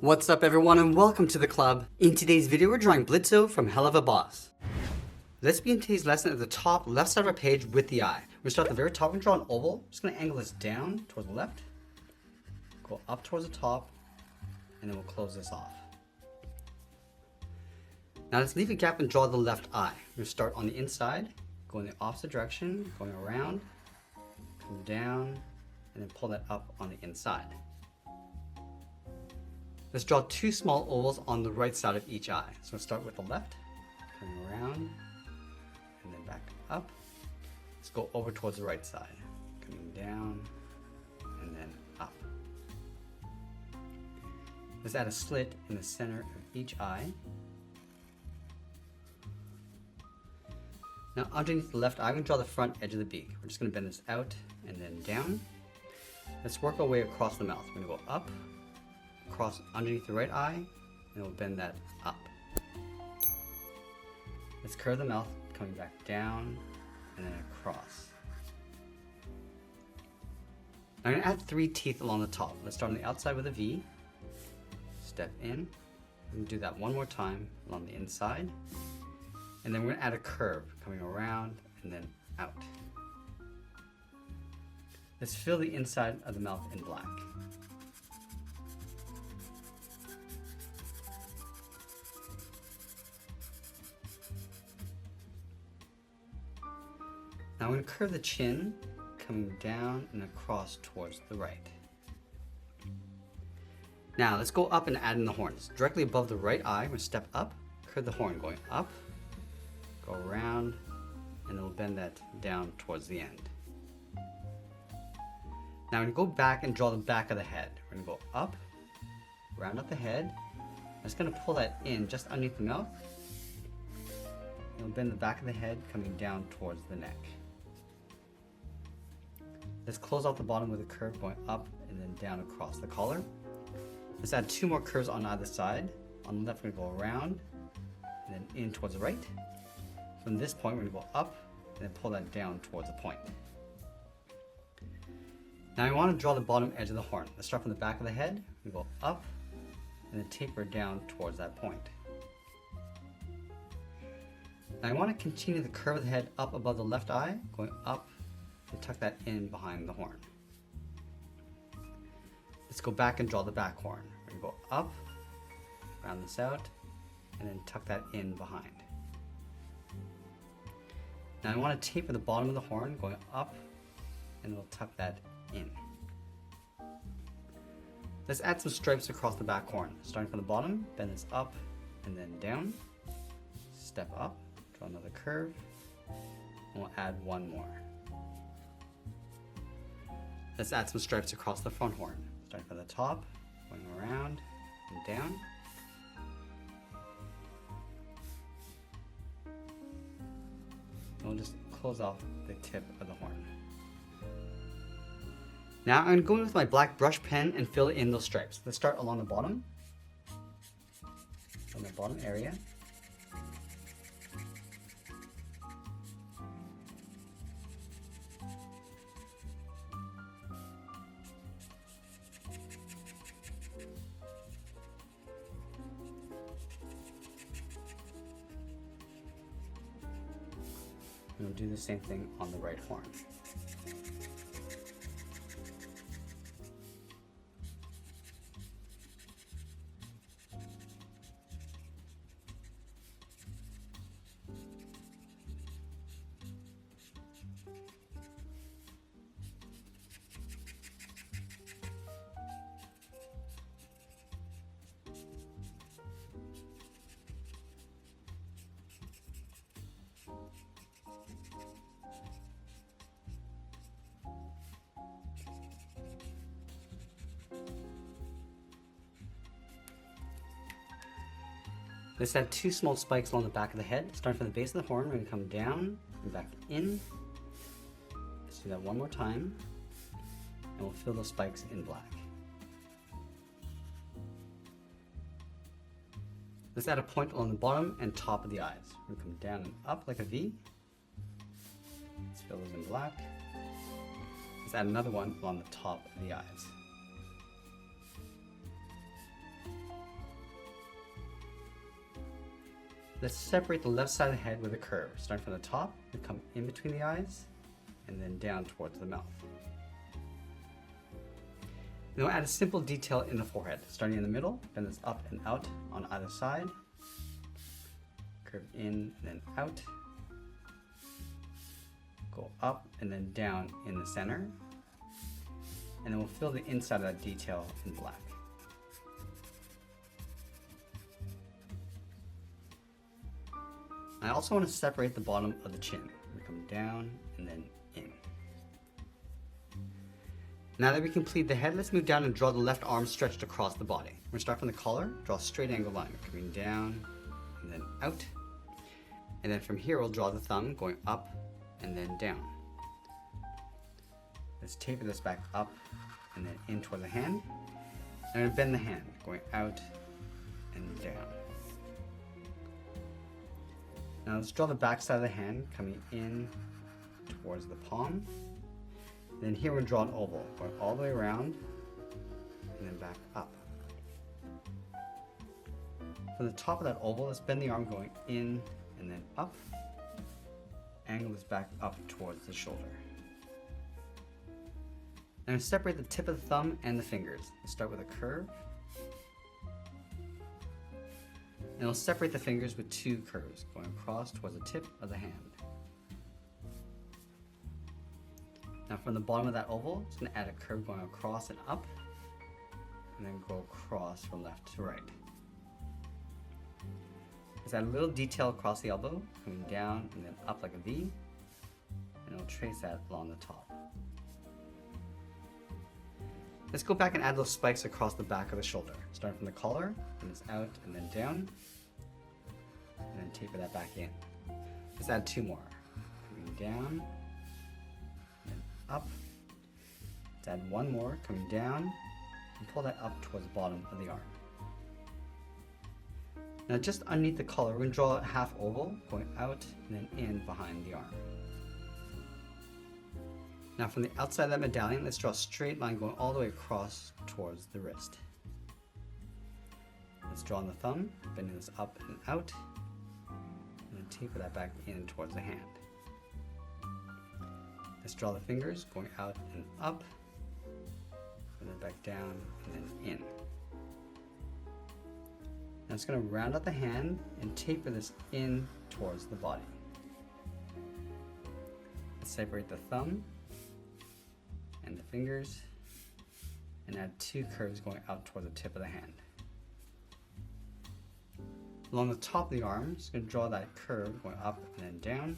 What's up everyone and welcome to the club. In today's video we're drawing Blitzo from Helluva Boss. Let's begin today's lesson at the top left side of our page with the eye. We're going to start at the very top and draw an oval. I'm just going to angle this down towards the left, go up towards the top, and then we'll close this off. Now let's leave a gap and draw the left eye. We're going to start on the inside, go in the opposite direction, going around, come down, and then pull that up on the inside. Let's draw two small ovals on the right side of each eye. So we'll start with the left, coming around, and then back up. Let's go over towards the right side, coming down, and then up. Let's add a slit in the center of each eye. Now underneath the left eye, I'm going to draw the front edge of the beak. We're just going to bend this out and then down. Let's work our way across the mouth. We're going to go up, across underneath the right eye, and we'll bend that up. Let's curve the mouth, coming back down and then across. Now I'm going to add 3 teeth along the top. Let's start on the outside with a V, step in, and do that one more time along the inside, and then we're going to add a curve coming around and then out. Let's fill the inside of the mouth in black. Now I'm going to curve the chin, coming down and across towards the right. Now let's go up and add in the horns. Directly above the right eye, we're going to step up, curve the horn going up, go around, and then we'll bend that down towards the end. Now I'm going to go back and draw the back of the head. We're going to go up, round up the head. I'm just going to pull that in just underneath the mouth. And we'll bend the back of the head coming down towards the neck. Let's close off the bottom with a curve going up and then down across the collar. Let's add 2 more curves on either side. On the left, we're going to go around and then in towards the right. From this point, we're going to go up and then pull that down towards the point. Now I want to draw the bottom edge of the horn. Let's start from the back of the head. We go up and then taper down towards that point. Now I want to continue the curve of the head up above the left eye, going up and tuck that in behind the horn. Let's go back and draw the back horn. We're going to go up, round this out, and then tuck that in behind. Now I want to taper the bottom of the horn going up, and we'll tuck that in. Let's add some stripes across the back horn. Starting from the bottom, bend this up and then down. Step up, draw another curve, and we'll add 1 more. Let's add some stripes across the front horn. Starting from the top, going around and down. And we'll just close off the tip of the horn. Now I'm going to go in with my black brush pen and fill in those stripes. Let's start along the bottom, on the bottom area. And we'll do the same thing on the right horn. Let's add 2 small spikes along the back of the head. Starting from the base of the horn, we're going to come down and back in. Let's do that 1 more time, and we'll fill those spikes in black. Let's add a point along the bottom and top of the eyes. We're going to come down and up like a V. Let's fill those in black. Let's add another one along the top of the eyes. Let's separate the left side of the head with a curve. Starting from the top, we come in between the eyes, and then down towards the mouth. Then we'll add a simple detail in the forehead. Starting in the middle, bend this up and out on either side. Curve in and then out. Go up and then down in the center. And then we'll fill the inside of that detail in black. I also want to separate the bottom of the chin. We come down and then in. Now that we complete the head, let's move down and draw the left arm stretched across the body. We're going to start from the collar, draw a straight angle line, coming down and then out. And then from here, we'll draw the thumb going up and then down. Let's taper this back up and then in toward the hand. And bend the hand, going out and down. Now let's draw the back side of the hand, coming in towards the palm. Then here we'll draw an oval, going all the way around and then back up. From the top of that oval, let's bend the arm going in and then up. Angle this back up towards the shoulder. Now separate the tip of the thumb and the fingers. Let's start with a curve. And we'll separate the fingers with two curves, going across towards the tip of the hand. Now from the bottom of that oval, just going to add a curve going across and up, and then go across from left to right. Let's add a little detail across the elbow, coming down and then up like a V, and we'll trace that along the top. Let's go back and add those spikes across the back of the shoulder, starting from the collar, and it's out and then down, and then taper that back in. Let's add two more, coming down, and up. Let's add one more, coming down, and pull that up towards the bottom of the arm. Now just underneath the collar, we're going to draw a half oval, going out and then in behind the arm. Now from the outside of that medallion, let's draw a straight line going all the way across towards the wrist. Let's draw on the thumb, bending this up and out, and then taper that back in towards the hand. Let's draw the fingers going out and up, and then back down and then in. Now it's going to round out the hand and taper this in towards the body. Let's separate the thumb and the fingers and add two curves going out toward the tip of the hand. Along the top of the arm, just going to draw that curve going up and then down.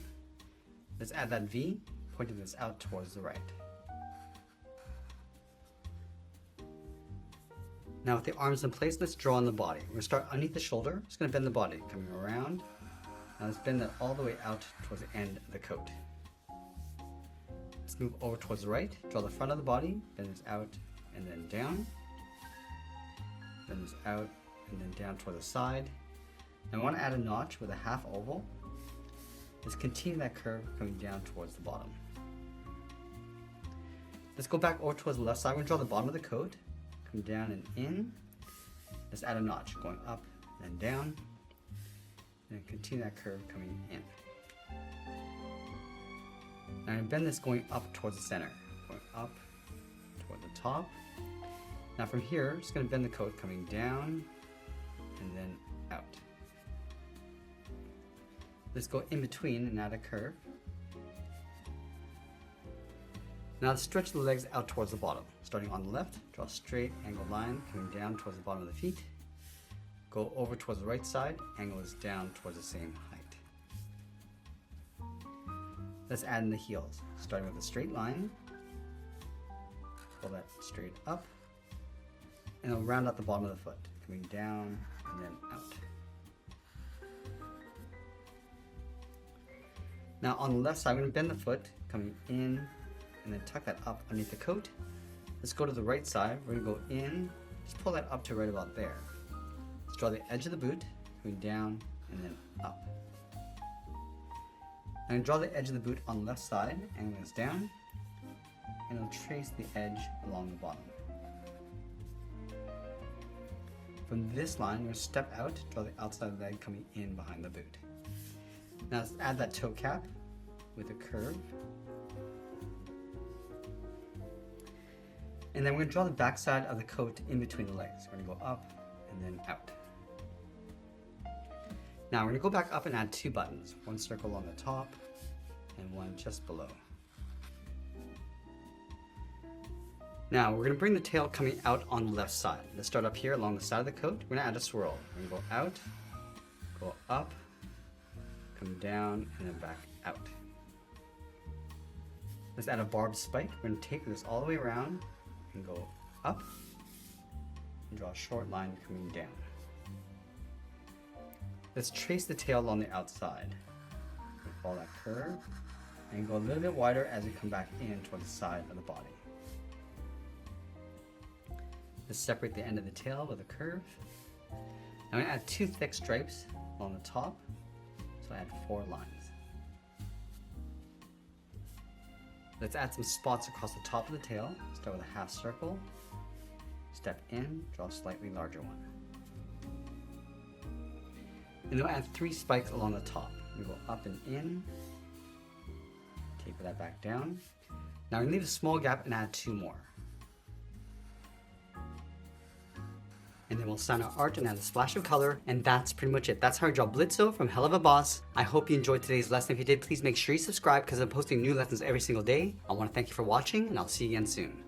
Let's add that V, pointing this out towards the right. Now with the arms in place, let's draw on the body. We're going to start underneath the shoulder, just going to bend the body, coming around. Now let's bend that all the way out towards the end of the coat. Let's move over towards the right, draw the front of the body, bend this out and then down. Bend this out and then down toward the side. Now I want to add a notch with a half oval. Let's continue that curve coming down towards the bottom. Let's go back over towards the left side. We're going to draw the bottom of the coat, come down and in. Let's add a notch going up and down. And continue that curve coming in. Now I'm going to bend this going up towards the center, going up toward the top. Now from here, I'm just going to bend the coat coming down and then out. Let's go in between and add a curve. Now let's stretch the legs out towards the bottom. Starting on the left, draw a straight angled line coming down towards the bottom of the feet. Go over towards the right side, angle this down towards the same height. Let's add in the heels, starting with a straight line. Pull that straight up, and then round out the bottom of the foot, coming down and then out. Now on the left side, I'm going to bend the foot, coming in, and then tuck that up underneath the coat. Let's go to the right side. We're going to go in, just pull that up to right about there. Let's draw the edge of the boot, going down and then up. I'm going to draw the edge of the boot on the left side, angle this down, and I'll trace the edge along the bottom. From this line, we're going to step out, draw the outside of the leg coming in behind the boot. Now let's add that toe cap with a curve. And then we're going to draw the back side of the coat in between the legs. We're going to go up and then out. Now we're going to go back up and add 2 buttons. One circle on the top and one just below. Now we're going to bring the tail coming out on the left side. Let's start up here along the side of the coat. We're going to add a swirl. We're going to go out, go up, come down, and then back out. Let's add a barbed spike. We're going to take this all the way around and go up and draw a short line coming down. Let's trace the tail along the outside. We follow that curve and go a little bit wider as we come back in toward the side of the body. Let's separate the end of the tail with a curve. Now I'm going to add 2 thick stripes along the top, so I add 4 lines. Let's add some spots across the top of the tail. Start with a half circle, step in, draw a slightly larger one. And then we'll add 3 spikes along the top. We go up and in, taper that back down. Now we're going to leave a small gap and add 2 more. And then we'll sign our art and add a splash of color, and that's pretty much it. That's how I draw Blitzo from Helluva Boss. I hope you enjoyed today's lesson. If you did, please make sure you subscribe because I'm posting new lessons every single day. I want to thank you for watching, and I'll see you again soon.